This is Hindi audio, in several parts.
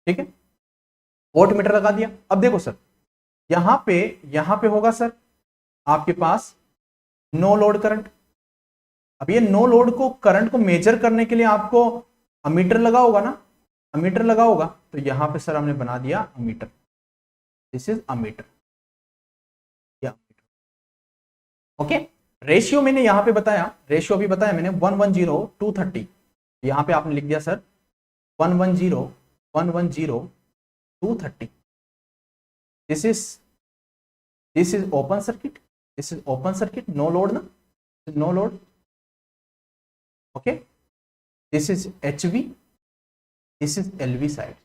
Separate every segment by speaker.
Speaker 1: ठीक है, वोल्ट मीटर लगा दिया। अब देखो सर, यहां पे होगा सर आपके पास नो लोड करंट। अब ये नो लोड को करंट को मेजर करने के लिए आपको अमीटर लगा होगा ना, अमीटर लगा होगा, तो यहां पे सर हमने बना दिया ammeter, this is ammeter. Okay, ratio मैंने यहां पे बताया, रेशियो अभी बताया मैंने 110/230, यहां पे आपने लिख दिया sir 110/230। This is open circuit, this is open circuit, no load ना, no load. Okay, this is HV, this is LV side.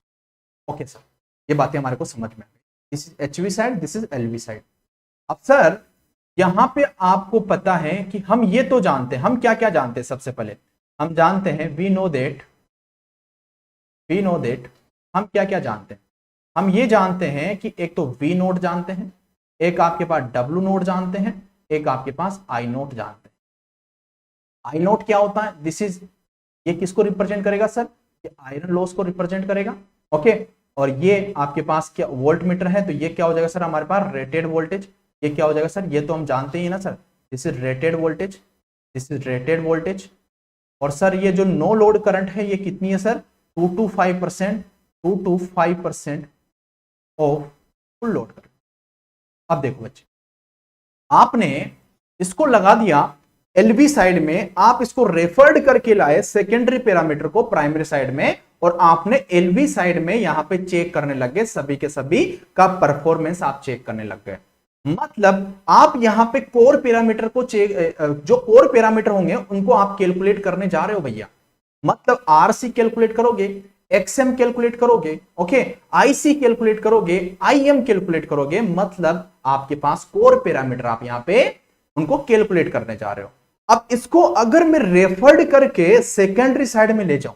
Speaker 1: Okay sir, ये बातें हमारे को समझ में आ गई। This is HV side, this is LV side. अब सर यहां पे आपको पता है कि हम ये तो जानते हैं, हम क्या क्या जानते हैं, सबसे पहले हम जानते हैं वी नो देट हम क्या क्या जानते हैं। हम ये जानते हैं कि एक तो V नोट जानते हैं, एक आपके पास W नोट जानते हैं, एक आपके पास I नोट जानते हैं। I नोट क्या होता है, दिस इज, ये किसको रिप्रेजेंट करेगा सर, ये आयरन लॉस को रिप्रेजेंट करेगा। ओके, और ये आपके पास क्या वोल्ट मीटर है, तो ये क्या हो जाएगा सर हमारे पास रेटेड वोल्टेज। ये क्या हो जाएगा सर, ये तो हम जानते ही ना sir, this is rated voltage, this is rated voltage. और सर ये जो नो लोड करंट है ये कितनी है sir, 2 to 5% of full load current. अब देखो बच्चे, आपने इसको लगा दिया LV साइड में, आप इसको रेफर्ड करके लाए सेकेंडरी पैरामीटर को प्राइमरी साइड में, और आपने LV साइड में यहां पे चेक करने लग गए, सभी के सभी का परफॉर्मेंस आप चेक करने लग गए। मतलब आप यहां पे कोर पैरामीटर को चेक, जो कोर पैरामीटर होंगे उनको आप कैलकुलेट करने जा रहे हो भैया। मतलब RC कैलकुलेट करोगे, XM कैलकुलेट करोगे, ओके, IC कैलकुलेट करोगे, IM कैलकुलेट करोगे, मतलब आपके पास कोर पैरामीटर आप यहां पे उनको कैलकुलेट करने जा रहे हो। अब इसको अगर मैं रेफर्ड करके सेकेंडरी साइड में ले जाऊं,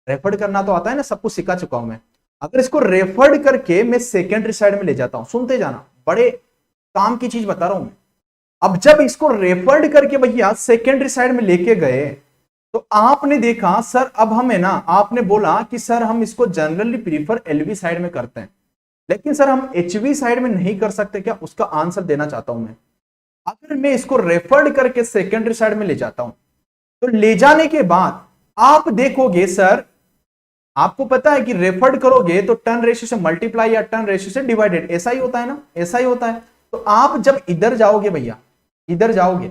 Speaker 1: रेफर्ड करना तो आता है ना, सब कुछ सिखा चुका हूं मैं। अगर इसको रेफर्ड करके मैं सेकेंडरी साइड में ले जाता हूं, सुनते जाना, बड़े काम की चीज बता रहा हूं मैं। अब जब इसको रेफर्ड करके भैया सेकेंडरी साइड में लेके गए, तो आपने देखा सर, अब हमें ना, आपने बोला कि सर हम इसको जनरली प्रीफर LV साइड में करते हैं, लेकिन सर हम HV साइड में नहीं कर सकते क्या, उसका आंसर देना चाहता हूं मैं। अगर मैं इसको रेफर्ड करके सेकेंडरी साइड में ले जाता हूं, तो ले जाने के बाद आप देखोगे सर, आपको पता है कि रेफर्ड करोगे तो टर्न रेशियो से मल्टीप्लाई या टर्न रेशियो से डिवाइडेड, ऐसा ही होता है ना, ऐसा ही होता है। तो आप जब इधर जाओगे भैया, इधर जाओगे,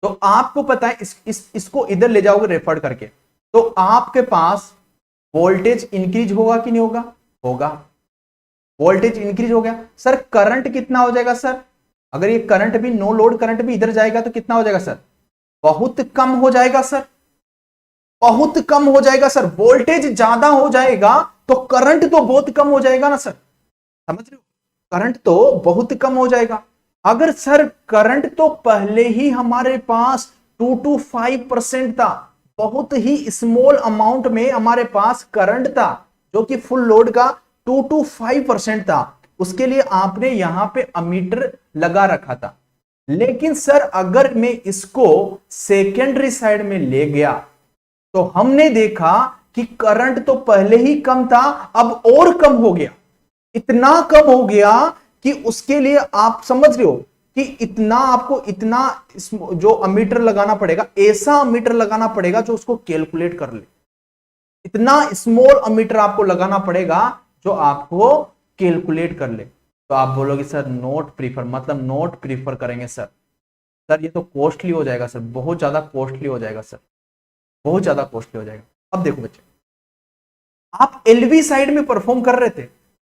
Speaker 1: तो आपको पता है इसको इधर ले जाओगे रेफर्ड करके, तो आपके पास वोल्टेज इंक्रीज होगा कि नहीं होगा, होगा, वोल्टेज इंक्रीज हो गया। सर करंट कितना हो जाएगा सर, अगर ये करंट भी, नो लोड करंट भी इधर जाएगा तो कितना हो जाएगा सर, बहुत कम हो जाएगा सर, बहुत कम हो जाएगा सर। वोल्टेज ज्यादा हो जाएगा तो करंट तो बहुत कम हो जाएगा ना सर, समझ रहे हो, करंट तो बहुत कम हो जाएगा। अगर सर करंट तो पहले ही हमारे पास 2 to 5% था, बहुत ही स्मॉल अमाउंट में हमारे पास करंट था, जो कि फुल लोड का 2 to 5% था, उसके लिए आपने यहां पे अमीटर लगा रखा था। लेकिन सर अगर मैं इसको सेकेंडरी साइड में ले गया, तो हमने देखा कि करंट तो पहले ही कम था, अब और कम हो गया, इतना कम हो गया कि उसके लिए आप समझ रहे हो कि इतना आपको, इतना जो अमीटर लगाना पड़ेगा, ऐसा अमीटर लगाना पड़ेगा जो उसको कैलकुलेट कर ले, इतना स्मॉल अमीटर आपको लगाना पड़ेगा जो आपको कैलकुलेट कर ले। तो आप बोलोगे सर नोट प्रीफर, मतलब नोट प्रीफर करेंगे सर, सर ये तो कॉस्टली हो जाएगा सर, बहुत ज्यादा कॉस्टली हो जाएगा सर, बहुत ज्यादा कॉस्टली हो जाएगा। अब देखो बच्चे, आप LV साइड में परफॉर्म कर रहे थे,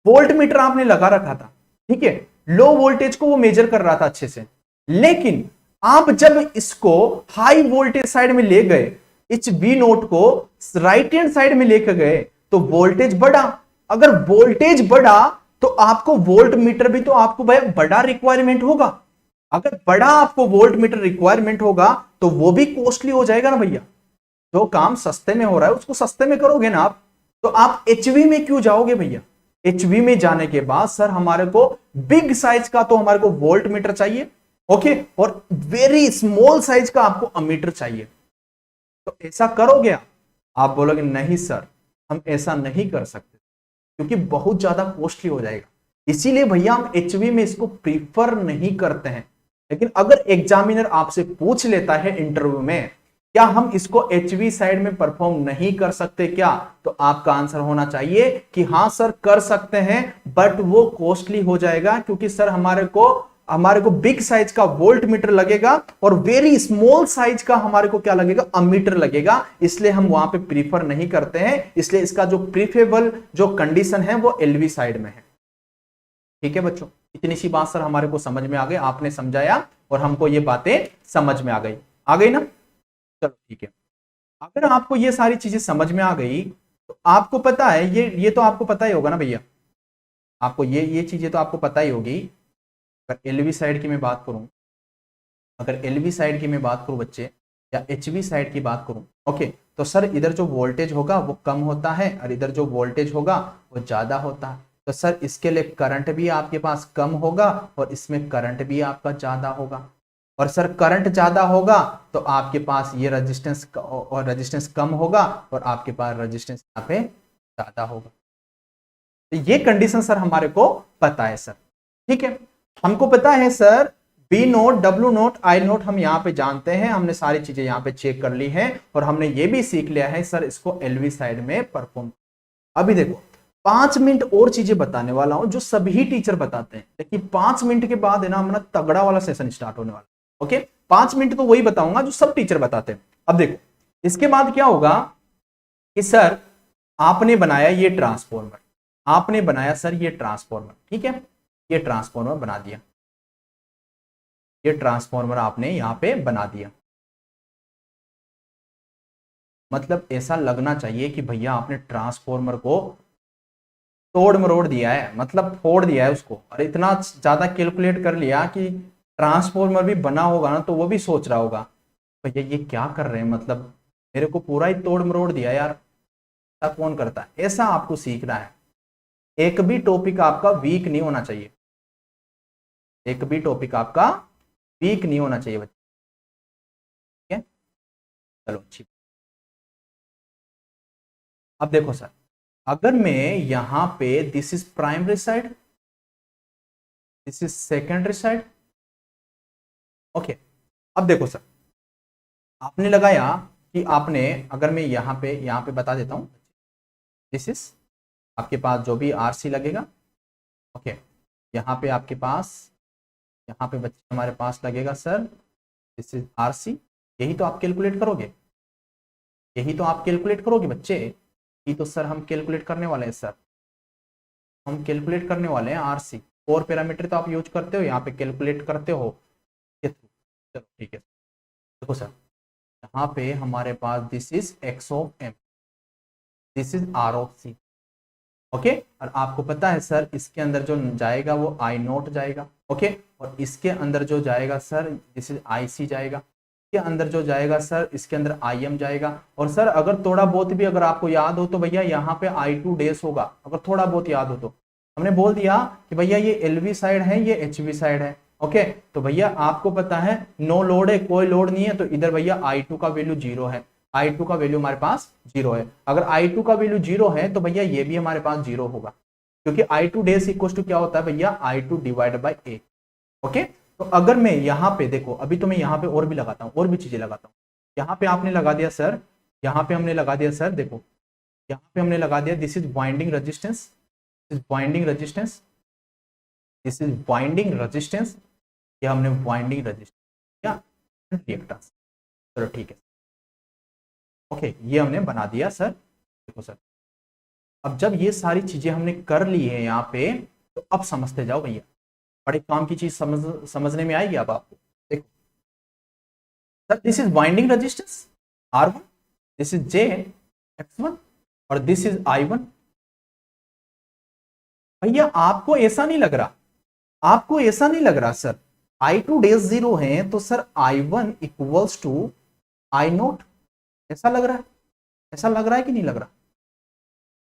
Speaker 1: वोल्ट मीटर आपने लगा रखा था, ठीक है, लो वोल्टेज को वो मेजर कर रहा था अच्छे से, लेकिन आप जब इसको हाई वोल्टेज साइड में ले गए, इस V नोट को राइट हैंड साइड में लेकर गए, तो वोल्टेज बढ़ा। अगर वोल्टेज बढ़ा तो आपको वोल्ट मीटर भी तो आपको बड़ा रिक्वायरमेंट होगा। अगर बड़ा आपको वोल्ट मीटर रिक्वायरमेंट होगा तो वो भी कॉस्टली हो जाएगा ना भैया। जो काम सस्ते में हो रहा है उसको सस्ते में करोगे ना आप, तो आप HV में क्यों जाओगे भैया। HV में जाने के बाद सर हमारे को बिग साइज का तो हमारे को वोल्ट मीटर चाहिए, ओके, और वेरी स्मॉल साइज का आपको अमीटर चाहिए। तो ऐसा करोगे आप बोलोगे नहीं सर हम ऐसा नहीं कर सकते, क्योंकि बहुत ज्यादा कॉस्टली हो जाएगा। इसीलिए भैया हम एचवी में इसको प्रीफर नहीं करते हैं। लेकिन अगर एग्जामिनर आपसे पूछ लेता है इंटरव्यू में क्या हम इसको एचवी साइड में परफॉर्म नहीं कर सकते क्या, तो आपका आंसर होना चाहिए कि हाँ सर कर सकते हैं, बट वो कॉस्टली हो जाएगा, क्योंकि सर हमारे को बिग साइज का वोल्ट मीटर लगेगा और वेरी स्मॉल साइज का हमारे को क्या लगेगा, अमीटर लगेगा। इसलिए हम वहां पे प्रीफर नहीं करते हैं। इसलिए इसका जो प्रीफरेबल जो कंडीशन है वो एलवी साइड में है। ठीक है बच्चों, इतनी सी बात सर हमारे को समझ में आ गई, आपने समझाया और हमको ये बातें समझ में आ गई ना। चलो ठीक है, अगर आपको ये सारी चीजें समझ में आ गई तो आपको पता है ये तो आपको पता ही होगा ना भैया, आपको ये चीजें तो आपको पता ही होगी। अगर एलवी साइड की मैं बात करूं, बच्चे, या एचवी साइड की बात करूं, ओके, तो सर इधर जो वोल्टेज होगा वो कम होता है और इधर जो वोल्टेज होगा वो ज्यादा होता है। तो सर इसके लिए करंट भी आपके पास कम होगा और इसमें करंट भी आपका ज्यादा होगा। और सर करंट ज्यादा होगा तो आपके पास ये रेजिस्टेंस कम होगा और आपके पास रेजिस्टेंस यहाँ पे ज्यादा होगा। तो ये कंडीशन सर हमारे को पता है सर। ठीक है, हमको पता है sir V naught, W naught, I naught हम यहाँ पे जानते हैं, हमने सारी चीजें यहाँ पे चेक कर ली हैं और हमने ये भी सीख लिया है सर इसको एलवी साइड में परफॉर्म। अभी देखो 5 मिनट और चीजें बताने वाला हूं जो सभी टीचर बताते हैं, लेकिन 5 मिनट के बाद है ना हमारा तगड़ा वाला सेशन स्टार्ट होने वाला। ओके, 5 मिनट तो वही बताऊंगा जो सब टीचर बताते हैं। अब देखो इसके बाद क्या होगा कि सर आपने बनाया ये ट्रांसफॉर्मर, ठीक है, ये ट्रांसफॉर्मर बना दिया, ये ट्रांसफॉर्मर आपने यहां पे बना दिया। मतलब ऐसा लगना चाहिए कि भैया आपने ट्रांसफॉर्मर को तोड़ मरोड़ दिया है, मतलब फोड़ दिया है उसको, और इतना ज्यादा कैलकुलेट कर लिया कि ट्रांसफॉर्मर भी बना होगा ना तो वो भी सोच रहा होगा भैया ये क्या कर रहे हैं, मतलब मेरे को पूरा ही तोड़ मरोड़ दिया यार, ऐसा कौन करता है। ऐसा आपको सीखना है, एक भी टॉपिक आपका वीक नहीं होना चाहिए, एक भी टॉपिक आपका वीक नहीं होना चाहिए बच्चे। ठीक है, चलो अच्छी। अब देखो सर, अगर मैं यहां पे this is primary side, this is secondary side, okay. अब देखो सर आपने लगाया कि आपने, अगर मैं यहां पे बता देता हूं, दिस इज आपके पास जो भी आरसी लगेगा, ओके, यहाँ पे आपके पास, यहाँ पे बच्चे हमारे पास लगेगा सर दिस इज आरसी। यही तो आप कैलकुलेट करोगे, बच्चे, ये तो सर हम कैलकुलेट करने वाले हैं सर, हम कैलकुलेट करने वाले हैं आरसी। 4 पैरामीटर तो आप यूज करते हो, यहाँ पे कैलकुलेट करते हो। चलो ठीक है, देखो सर यहाँ पे हमारे पास this is X of M, this is R of C, okay. और आपको पता है सर इसके अंदर जो जाएगा वो आई नोट जाएगा, ओके, और इसके अंदर जो जाएगा सर दिस इज आई सी जाएगा, इसके अंदर जो जाएगा सर इसके अंदर आई एम जाएगा। और सर अगर थोड़ा बहुत भी अगर आपको याद हो तो भैया यहाँ पे आई टू डेस होगा, अगर थोड़ा बहुत याद हो तो हमने बोल दिया कि भैया ये एलवी साइड है, ये एचवी साइड है, ओके। तो भैया आपको पता है नो लोड है, कोई लोड नहीं है, तो इधर भैया I2 का वैल्यू 0 है, I2 का वैल्यू हमारे पास 0 है। अगर I2 का वैल्यू 0 है तो भैया ये भी हमारे पास 0 होगा, क्योंकि I2 डेस इक्वल टू क्या होता है भैया, I2 divide by A, okay. तो अगर मैं यहाँ पे देखो, अभी तो मैं यहाँ पे और भी लगाता हूँ, और भी चीजें लगाता हूँ। यहाँ पे आपने लगा दिया सर, यहाँ पे हमने लगा दिया सर, देखो यहाँ पे हमने लगा दिया this is winding resistance, this is winding resistance, this is winding resistance, या हमने वाइंडिंग रेजिस्टेंस या रिएक्टेंस, चलो ठीक है, ओके, ये हमने बना दिया सर। देखो सर अब जब ये सारी चीजें हमने कर ली है यहाँ पे, तो अब समझते जाओ भैया, बड़े काम की चीज समझने में आएगी अब आपको। देखो sir this is winding resistance R1, this is J X1 और दिस इज I1। भैया आपको ऐसा नहीं लग रहा, सर I2 डेज 0 है तो sir I1 equals to I naught, ऐसा लग रहा है कि नहीं लग रहा,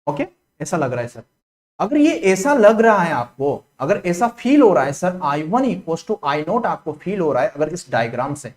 Speaker 1: ओके, ऐसा लग रहा है सर। अगर ये ऐसा लग रहा है आपको, अगर ऐसा फील हो रहा है sir I1 equals to I naught आपको फील हो रहा है अगर इस डायग्राम से,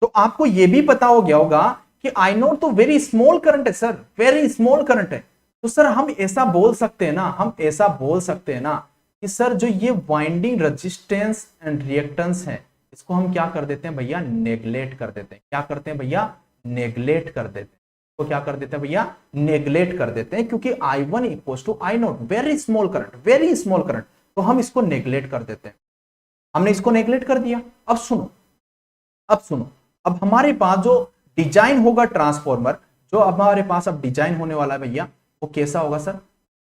Speaker 1: तो आपको ये भी पता हो गया होगा कि I नोट तो वेरी स्मॉल करंट है सर, वेरी स्मॉल करंट है। तो सर हम ऐसा बोल सकते हैं ना, हम ऐसा बोल सकते हैं ना कि सर जो ये वाइंडिंग रेजिस्टेंस एंड रिएक्टेंस है, इसको हम क्या कर देते हैं भैया, नेग्लेक्ट कर देते हैं। क्या करते हैं भैया, नेग्लेक्ट कर देते हैं। तो क्या कर देते हैं भैया, नेग्लेक्ट कर देते हैं, क्योंकि I1 equal to I naught, very small current, very small current, तो हम इसको नेग्लेक्ट कर देते हैं। हमने इसको नेग्लेक्ट कर दिया। अब सुनो, अब सुनो, अब हमारे पास जो डिजाइन होगा ट्रांसफॉर्मर, जो हमारे पास अब डिजाइन होने वाला है भैया, वो कैसा होगा सर,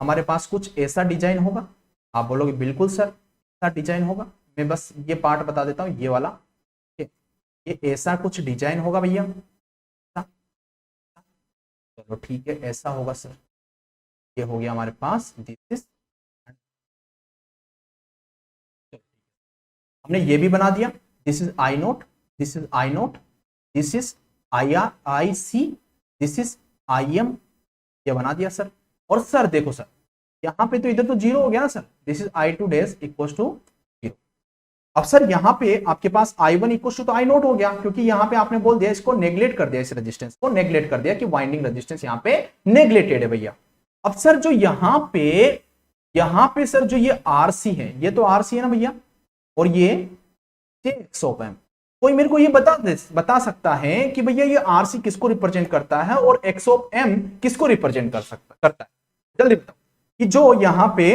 Speaker 1: हमारे पास कुछ ऐसा डिजाइन होगा। आप बोलोगे बिल्कुल सर ऐसा डिजाइन होगा, मैं बस ये पार्ट बता देता हूं, ये वाला, ये ऐसा कुछ डिजाइन होगा भैया। चलो ठीक है, ऐसा होगा सर। ये हो गया हमारे पास, दिस इज, हमने ये भी बना दिया, this is I naught, this is I naught, this is I R I C, this is I M, ये बना दिया सर। और सर देखो सर, यहां पे तो इधर तो जीरो हो गया ना sir, this is I two dash equal to zero. अब सर यहां पे आपके पास I one equal to I naught हो गया, क्योंकि यहां पे आपने बोल दिया, इसको नेग्लेक्ट कर दिया, इस रेजिस्टेंस को नेग्लेक्ट कर दिया कि वाइंडिंग रेजिस्टेंस यहां पे नेग्लेक्टेड है भैया। अब सर जो यहां पे सर जो ये आरसी है, ये तो आरसी है ना भैया, और ये एक्स ऑफ एम। कोई मेरे को ये बता सकता है कि भैया ये आरसी किसको रिप्रेजेंट करता है और एक्स ऑफ एम किसको रिप्रेजेंट करता है? जल्दी बताओ कि जो यहां पे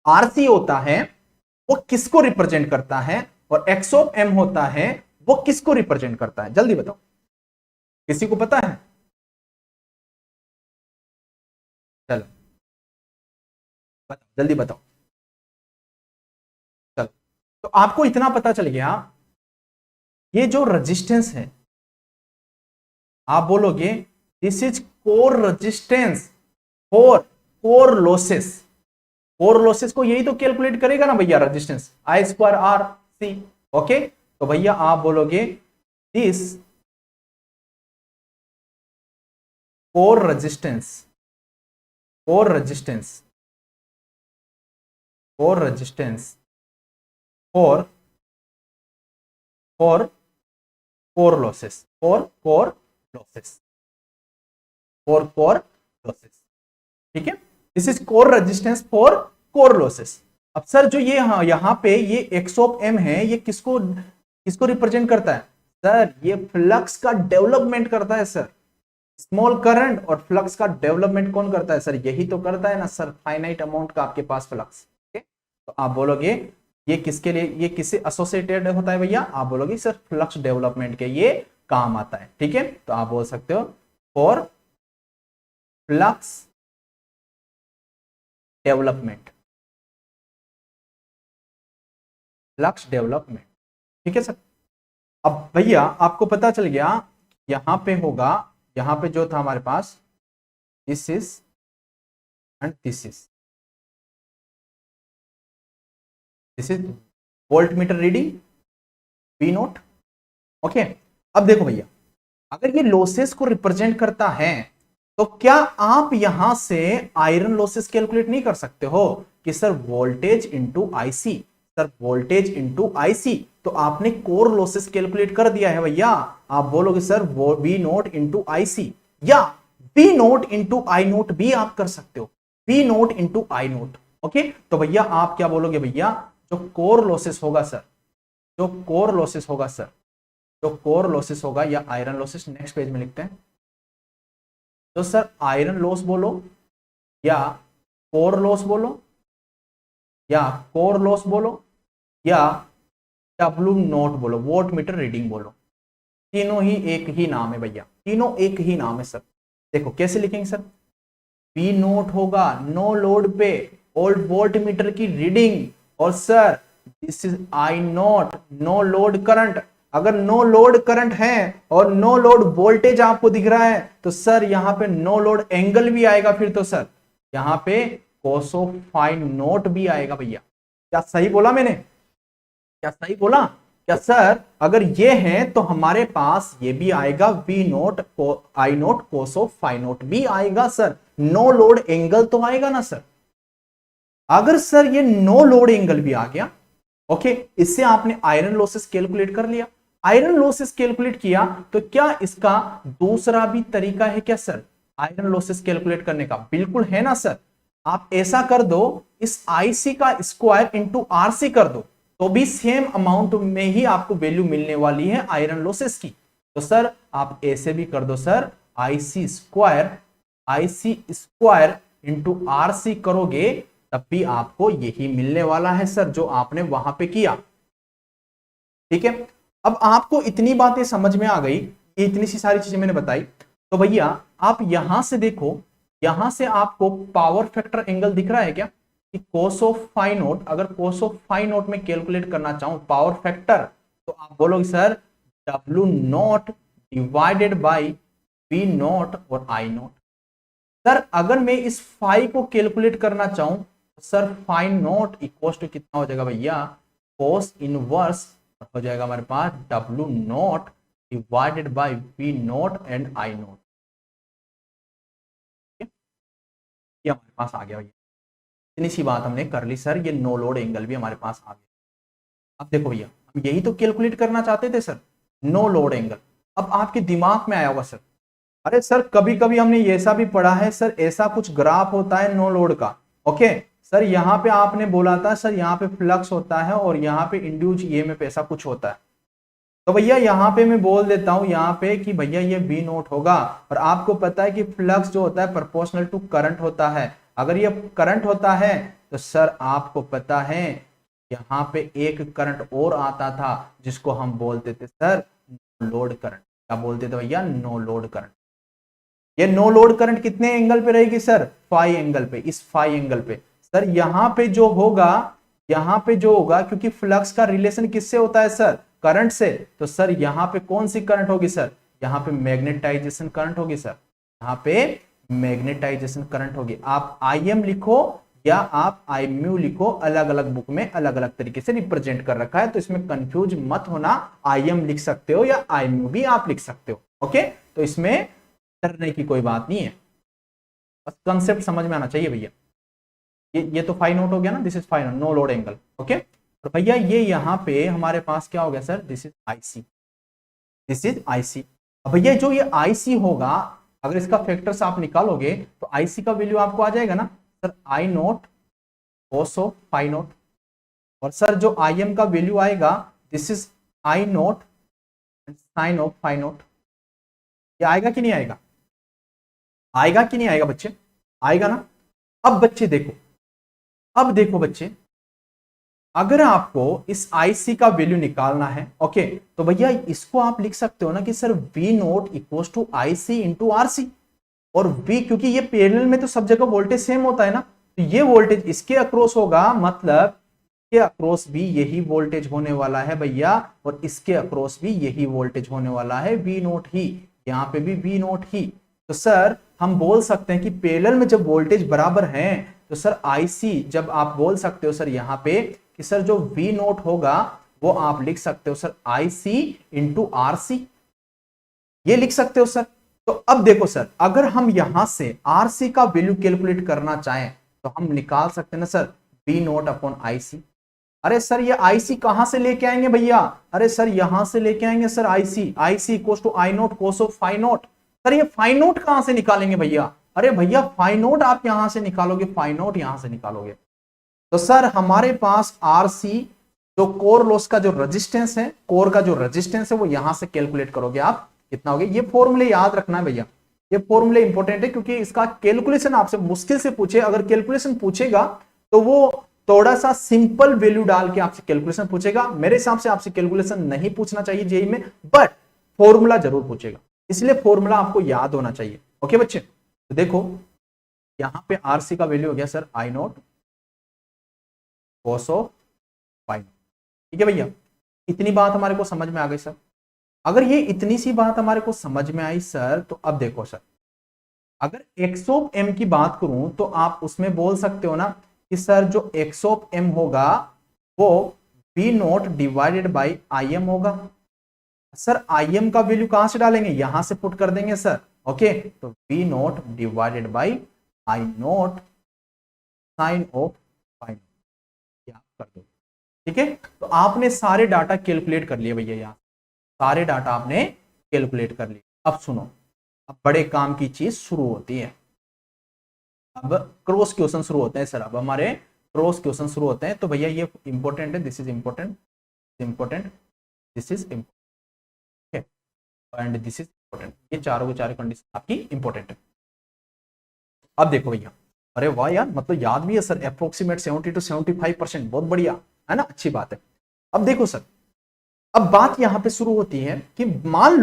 Speaker 1: आरसी होता है वो किसको रिप्रेजेंट करता है और एक्स ऑफ एम होता है वो किसको रिप्रेजेंट करता है? जल्दी बताओ, किसी को पता है? चलो बताओ, जल्दी बताओ। चलो, तो आपको इतना पता चल गया, ये जो रेजिस्टेंस है, आप बोलोगे this is core resistance for core losses. Core losses को यही तो कैलकुलेट करेगा ना भैया, resistance I square R C. Okay, तो भैया आप बोलोगे this core resistance, core resistance, core resistance for core losses, for core losses, for core losses. ठीक है, this is core resistance for core losses. अब सर जो ये यहां पे ये एक्स ऑफ एम है, ये किसको रिप्रेजेंट करता है सर? ये फ्लक्स का डेवलपमेंट करता है सर। स्मॉल करंट और फ्लक्स का डेवलपमेंट कौन करता है सर? यही तो करता है ना सर, फाइनाइट अमाउंट का आपके पास फ्लक्स। तो आप बोलोगे ये किसके लिए, ये किससे एसोसिएटेड होता है भैया? आप बोलोगे सर फ्लक्स डेवलपमेंट के ये काम आता है। ठीक है, तो आप बोल सकते हो for flux development, flux development. ठीक है सर। अब भैया आपको पता चल गया, यहां पे होगा, यहां पे जो था हमारे पास this is and this is volt meter reading V naught. Okay, अब देखो भैया, अगर ये लॉसेस को रिप्रेजेंट करता है तो क्या आप यहां से आयरन लॉसेस कैलकुलेट नहीं कर सकते हो कि sir voltage into IC, sir voltage into IC, तो आपने कोर लॉसेस कैलकुलेट कर दिया है भैया। आप बोलोगे सर वो वी नोट इंटू आईसी, या V naught into I naught भी आप कर सकते हो, V naught into I naught. Okay, तो भैया आप क्या बोलोगे भैया, जो कोर लॉसेस होगा सर, जो कोर लॉसेस होगा सर, जो कोर लॉसेस होगा या आयरन लॉसेस, नेक्स्ट पेज में लिखते हैं। तो सर आयरन लॉस बोलो या कोर लॉस बोलो, या कोर लॉस बोलो, या डब्ल्यू नोट बोलो, वोल्ट मीटर रीडिंग बोलो, तीनों ही एक ही नाम है भैया, तीनों एक ही नाम है सर। देखो कैसे लिखेंगे सर, वी नोट होगा नो लोड पे ओल्ड वोल्ट मीटर की रीडिंग, और sir this is I not know load current. अगर नो लोड करंट है और नो लोड वोल्टेज आपको दिख रहा है तो सर यहां पे नो लोड एंगल भी आएगा, फिर तो सर यहां पे कोसो फाई नोट भी आएगा भैया। क्या सही बोला मैंने? क्या सही बोला? क्या सर अगर ये है तो हमारे पास ये भी आएगा वी नोट आई नोट कोसो फाई नोट भी आएगा सर, नो लोड एंगल तो आएगा ना सर। अगर सर ये नो लोड एंगल भी आ गया, ओके, इससे आपने आयरन लॉसेस कैलकुलेट कर लिया। आयरन लॉसेस कैलकुलेट किया तो क्या इसका दूसरा भी तरीका है क्या सर? आयरन लॉसेस कैलकुलेट करने का? बिल्कुल है ना सर। आप ऐसा कर दो, इस आईसी का स्क्वायर इंटू आरसी कर दो, तो भी सेम अमाउंट में ही आपको वैल्यू मिलने वाली है आयरन लॉसेस की। तो सर आप ऐसे भी कर दो sir, IC square into RC करोगे तब भी आपको यही मिलने वाला है सर, जो आपने वहां पे किया। ठीक है, अब आपको इतनी बातें समझ में आ गई, ये इतनी सी सारी चीजें मैंने बताई, तो भैया आप यहां से देखो, यहां से आपको पावर फैक्टर एंगल दिख रहा है क्या कि cos ऑफ फाई नोट, अगर cos ऑफ फाई नोट में कैलकुलेट करना चाहूं पावर फैक्टर, तो आप बोलोगे sir W naught divided by V naught और I नॉट। सर अगर मैं इस फाई को कैलकुलेट करना चाहूं तो sir phi naught equal to कितना हो जाएगा भैया, cos इनवर्स हो जाएगा हमारे पास W naught divided by V naught and I naught. ये हमारे पास आ गया भैया, इतनी सी बात हमने कर ली सर, ये नो लोड एंगल भी हमारे पास आ गया। अब देखो भैया, हम यही तो कैलकुलेट करना चाहते थे सर, नो लोड एंगल। अब आपके दिमाग में आया होगा सर, अरे सर कभी कभी हमने ऐसा भी पढ़ा है सर, ऐसा कुछ ग्राफ होता है नो लोड का। ओके सर, यहाँ पे आपने बोला था सर यहाँ पे फ्लक्स होता है और यहाँ पे इंड्यूस ईएमएफ ऐसा कुछ होता है। तो भैया यहाँ पे मैं बोल देता हूं यहाँ पे कि भैया ये बी नोट होगा, और आपको पता है कि फ्लक्स जो होता है प्रोपोर्शनल टू करंट होता है। अगर ये करंट होता है तो सर आपको पता है यहाँ पे एक करंट और आता था जिसको हम बोलते थे सर लोड करंट। क्या बोलते थे भैया? No load current. ये नो लोड करंट कितने एंगल पे रहेगी सर? फाई एंगल पे, इस फाई एंगल पे। सर यहाँ पे जो होगा, यहाँ पे जो होगा, क्योंकि फ्लक्स का रिलेशन किससे होता है सर? करंट से। तो सर यहाँ पे कौन सी करंट होगी सर? यहाँ पे मैग्नेटाइजेशन करंट होगी सर, यहाँ पे मैग्नेटाइजेशन करंट होगी। आप आई एम लिखो या आप आई म्यू लिखो, अलग अलग बुक में अलग अलग तरीके से रिप्रेजेंट कर रखा है, तो इसमें कंफ्यूज मत होना। आई एम लिख सकते हो या आई म्यू भी आप लिख सकते हो। ओके, तो इसमें डरने की कोई बात नहीं है, बस कंसेप्ट समझ में आना चाहिए भैया। ये तो फाई नोट हो गया ना, this is phi naught, no load angle. Okay, तो भैया ये यहाँ पे हमारे पास क्या हो गया sir? This is IC, this is IC. अब भैया जो ये आईसी होगा, अगर इसका फैक्टर्स आप निकालोगे तो आईसी का वैल्यू आपको आ जाएगा ना sir, I naught cos of phi naught. और सर जो आई एम का वैल्यू आएगा, this is I naught sine of phi naught. ये आएगा कि नहीं आएगा? आएगा कि नहीं आएगा बच्चे? आएगा ना। अब बच्चे देखो, अब देखो बच्चे, अगर आपको इस आईसी का वैल्यू निकालना है, ओके, तो भैया इसको आप लिख सकते हो ना कि sir V naught equal to IC into RC. और वी, क्योंकि ये पैरेलल में तो सब जगह वोल्टेज सेम होता है ना, तो ये वोल्टेज इसके अक्रॉस होगा, मतलब के अक्रॉस भी यही वोल्टेज होने वाला है भैया, और इसके अक्रॉस भी यही वोल्टेज होने वाला है, वी नोट ही। यहाँ पे भी वी नोट ही। तो सर हम बोल सकते हैं कि पैरेलल में जब वोल्टेज बराबर हैं, तो सर आईसी, जब आप बोल सकते हो सर यहाँ पे कि सर जो वी नोट होगा वो आप लिख सकते हो सर आईसी इंटू आरसी, ये लिख सकते हो सर। तो अब देखो सर, अगर हम यहां से आरसी का वैल्यू कैलकुलेट करना चाहें तो हम निकाल सकते हैं ना sir V naught upon IC. अरे सर ये आईसी कहां से लेके आएंगे भैया? अरे सर यहां से लेके आएंगे sir IC, IC equal to I naught cos of phi naught. Sir ये फाई नोट कहां से निकालेंगे भैया? अरे भैया फाई नोट आप यहां से निकालोगे, फाई नोट यहां से निकालोगे। तो सर हमारे पास आरसी, जो कोर लॉस का जो रेजिस्टेंस है, कोर का जो रेजिस्टेंस है, वो यहां से कैलकुलेट करोगे आप, कितना हो गया। ये फॉर्मूले याद रखना है भैया, ये फॉर्मूले इंपॉर्टेंट है, क्योंकि इसका कैलकुलेशन आपसे मुश्किल से पूछे, अगर कैलकुलेशन पूछेगा तो वो थोड़ा सा सिंपल वैल्यू डाल के आपसे कैलकुलेशन पूछेगा। मेरे हिसाब से आपसे कैलकुलेशन नहीं पूछना चाहिए जेई में, बट फॉर्मूला जरूर पूछेगा, इसलिए फॉर्मूला आपको याद होना चाहिए। ओके बच्चे, तो देखो यहां पे आरसी का वैल्यू हो गया sir I naught cos of phi naught. ठीक है भैया, इतनी बात हमारे को समझ में आ गई सर। अगर ये इतनी सी बात हमारे को समझ में आई सर, तो अब देखो सर, अगर एक्स ऑफ एम की बात करूं तो आप उसमें बोल सकते हो ना कि सर जो एक्स ऑफ एम होगा वो B naught divided by I M होगा। सर आई एम का वैल्यू कहां से डालेंगे? यहां से पुट कर देंगे सर। ओके, तो B naught divided by I naught sine of phi naught कर दो। ठीक है, तो आपने सारे डाटा कैलकुलेट कर लिए भैया, यहां सारे डाटा आपने कैलकुलेट कर लिए। अब सुनो, अब बड़े काम की चीज शुरू होती है। अब क्रॉस क्वेश्चन शुरू होते हैं सर, अब हमारे क्रॉस क्वेश्चन शुरू होते हैं। तो भैया ये इंपॉर्टेंट है, this is important, important, this is important and this is important. ये चारों के चारों कंडीशन आपकी इंपॉर्टेंट है। अब देखो भैया, अरे वाह यार, मतलब याद भी है सर, अप्रोक्सीमेट 70 to 75%, बहुत बढ़िया है ना, अच्छी बात है। अब देखो सर, अब बात यहां पे शुरू होती है कि मान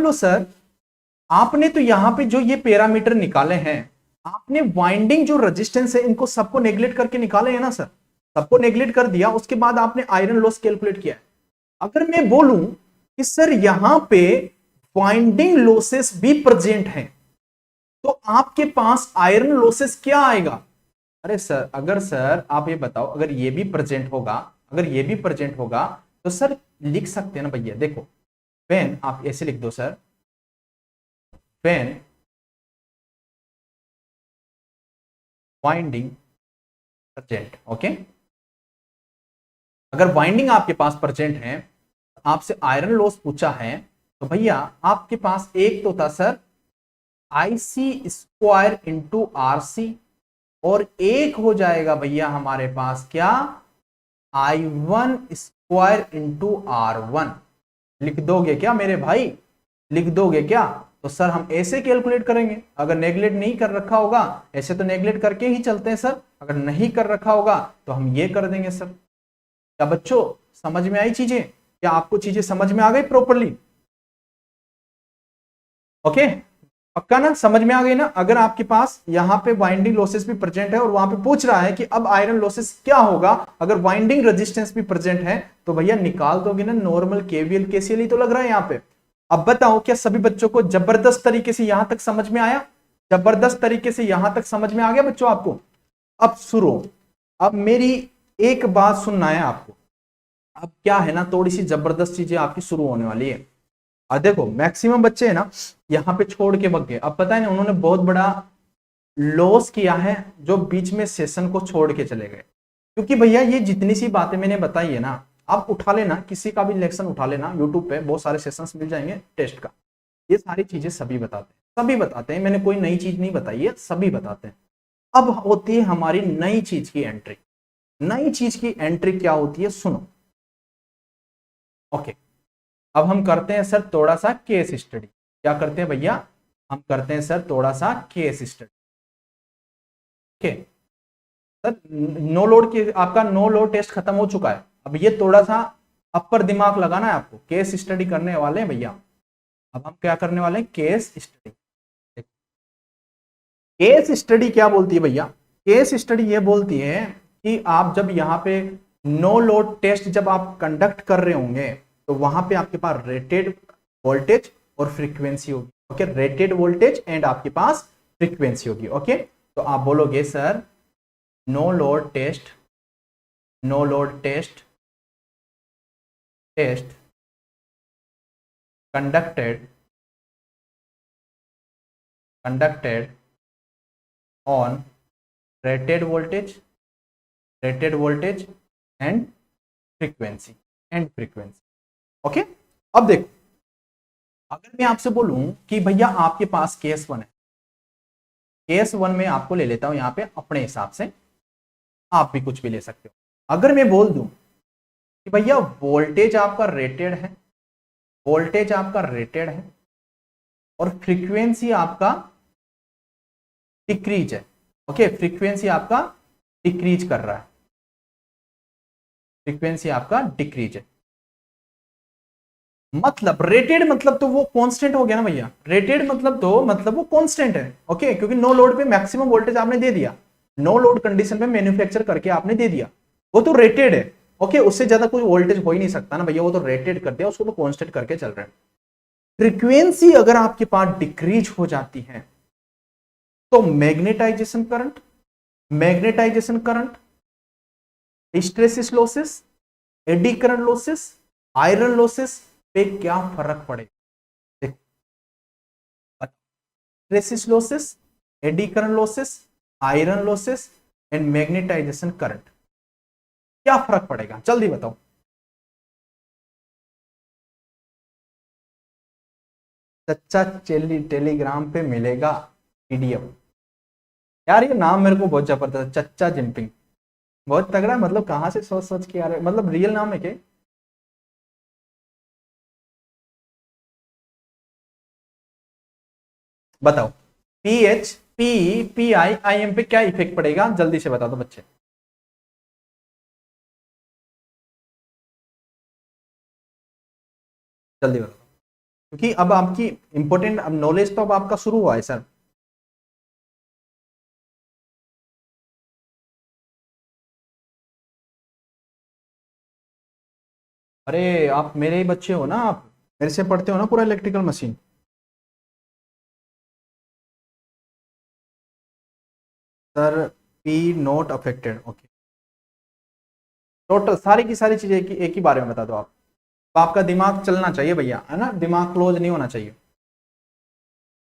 Speaker 1: लो सर, आपने तो यहां पे जो ये पैरामीटर निकाले हैं, आपने वाइंडिंग जो रेजिस्टेंस है इनको सबको नेग्लेक्ट करके निकाले हैं ना सर, सबको नेग्लेक्ट कर दिया, उसके बाद आपने आयरन लॉस कैलकुलेट किया है। अगर मैं बोलूं कि सर यहां पे वाइंडिंग लॉसेस भी प्रेजेंट हैं, तो आपके पास आयरन लॉसेस क्या आएगा? अरे सर, अगर सर आप ये बताओ, अगर ये भी प्रेजेंट होगा, अगर ये भी प्रेजेंट होगा, तो सर लिख सकते हैं ना भैया, देखो व्हेन, आप ऐसे लिख दो sir, when winding present, okay. अगर वाइंडिंग आपके पास प्रेजेंट है, आपसे आयरन लॉस पूछा है, तो भैया आपके पास एक तो था sir IC square into RC, और एक हो जाएगा भैया हमारे पास क्या, I1 स्क्वायर इंटू R1। लिख दोगे क्या मेरे भाई, लिख दोगे क्या? तो सर हम ऐसे कैलकुलेट करेंगे, अगर नेगलेक्ट नहीं कर रखा होगा, ऐसे तो नेगलेक्ट करके ही चलते हैं सर, अगर नहीं कर रखा होगा तो हम ये कर देंगे सर। क्या बच्चों समझ में आई चीजें? क्या आपको चीजें समझ में आ गई प्रॉपरली? ओके, पक्का ना, समझ में आ गई ना? अगर आपके पास यहां पे वाइंडिंग लॉसेस भी प्रेजेंट है और वहां पे पूछ रहा है कि अब आयरन लॉसेस क्या होगा अगर वाइंडिंग रेजिस्टेंस भी प्रेजेंट है, तो भैया निकाल दोगे ना नॉर्मल केवीएल केसीएल ही तो लग रहा है यहां पे। अब बताओ, क्या सभी बच्चों को जबरदस्त तरीके से यहां तक समझ में आया? जबरदस्त तरीके से यहां तक समझ में आ गया बच्चों आपको? अब शुरू, अब मेरी एक बात सुनना है आपको, अब क्या है ना, थोड़ी सी जबरदस्त चीजें आपकी शुरू होने वाली है। और देखो मैक्सिमम बच्चे है ना यहाँ पे छोड़ के भग गए, अब पता है ना उन्होंने बहुत बड़ा लॉस किया है जो बीच में सेशन को छोड़ के चले गए। क्योंकि भैया ये जितनी सी बातें मैंने बताई है ना, आप उठा लेना, किसी का भी लेक्शन उठा लेना, यूट्यूब पे बहुत सारे सेशंस मिल जाएंगे टेस्ट का, ये सारी चीजें सभी बताते हैं, सभी बताते हैं, मैंने कोई नई चीज नहीं बताई है, सभी बताते हैं। अब होती है हमारी नई चीज की एंट्री। नई चीज की एंट्री क्या होती है, सुनो। ओके, अब हम करते हैं सर थोड़ा सा केस स्टडी। क्या करते हैं भैया, हम करते हैं सर थोड़ा सा case study. Okay sir, no load के आपका नो लोड टेस्ट खत्म हो चुका है, अब ये थोड़ा सा अपर दिमाग लगाना है आपको, केस स्टडी करने वाले हैं भैया। अब हम क्या करने वाले हैं, केस स्टडी। केस स्टडी क्या बोलती है भैया, केस स्टडी ये बोलती है कि आप जब यहां पे नो लोड टेस्ट जब आप कंडक्ट कर रहे होंगे, तो वहां पे आपके पास रेटेड वोल्टेज और फ्रीक्वेंसी होगी। ओके, रेटेड वोल्टेज एंड आपके पास फ्रीक्वेंसी होगी। ओके, तो आप बोलोगे sir no load test, no load test, test conducted on rated voltage, rated voltage and frequency, okay. अब देखो, अगर मैं आपसे बोलूं कि भैया आपके पास केस वन है, केस वन में आपको ले लेता हूं यहां पे अपने हिसाब से, आप भी कुछ भी ले सकते हो। अगर मैं बोल दूं कि भैया वोल्टेज आपका रेटेड है, वोल्टेज आपका रेटेड है और फ्रीक्वेंसी आपका डिक्रीज है। ओके, फ्रीक्वेंसी आपका डिक्रीज कर रहा है, फ्रीक्वेंसी आपका डिक्रीज है, मतलब रेटेड मतलब तो वो कांस्टेंट हो गया ना भैया, रेटेड मतलब तो मतलब वो कांस्टेंट है। ओके, क्योंकि नो लोड पे मैक्सिमम वोल्टेज आपने दे दिया, नो लोड कंडीशन पे मैन्युफैक्चर करके आपने दे दिया, वो तो रेटेड है। ओके, उससे ज्यादा कोई वोल्टेज हो ही नहीं सकता ना भैया, वो तो रेटेड कर दिया, उसको तो कांस्टेंट करके चल रहे हैं। फ्रीक्वेंसी अगर आपके पास डिक्रीज हो जाती है, तो magnetization current, magnetization current, hysteresis losses, eddy current losses, iron losses पे क्या फर्क पड़ेगा? Hysteresis losses, eddy current losses, iron losses and magnetization current, क्या फर्क पड़ेगा जल्दी बताओ। चच्चा टेलीग्राम पे मिलेगा पीडीएफ। यार ये नाम मेरे को बहुत जबरदस्त, चच्चा जिनपिंग, बहुत तगड़ा। मतलब कहाँ से सोच सोच के आ रहे, मतलब रियल नाम है क्या? बताओ, PHPPIIM पे क्या इफेक्ट पड़ेगा, जल्दी से बता दो बच्चे। जल्दी बताओ, क्योंकि अब आपकी इंपॉर्टेंट अब नॉलेज तो अब आपका शुरू हुआ है सर। अरे आप मेरे ही बच्चे हो ना, आप मेरे से पढ़ते हो ना पूरा electrical machine. Sir P not affected, okay. Total सारी की सारी चीजें एक ही बारे में बता दो आप। तो आपका दिमाग चलना चाहिए भैया, है ना, दिमाग क्लोज नहीं होना चाहिए।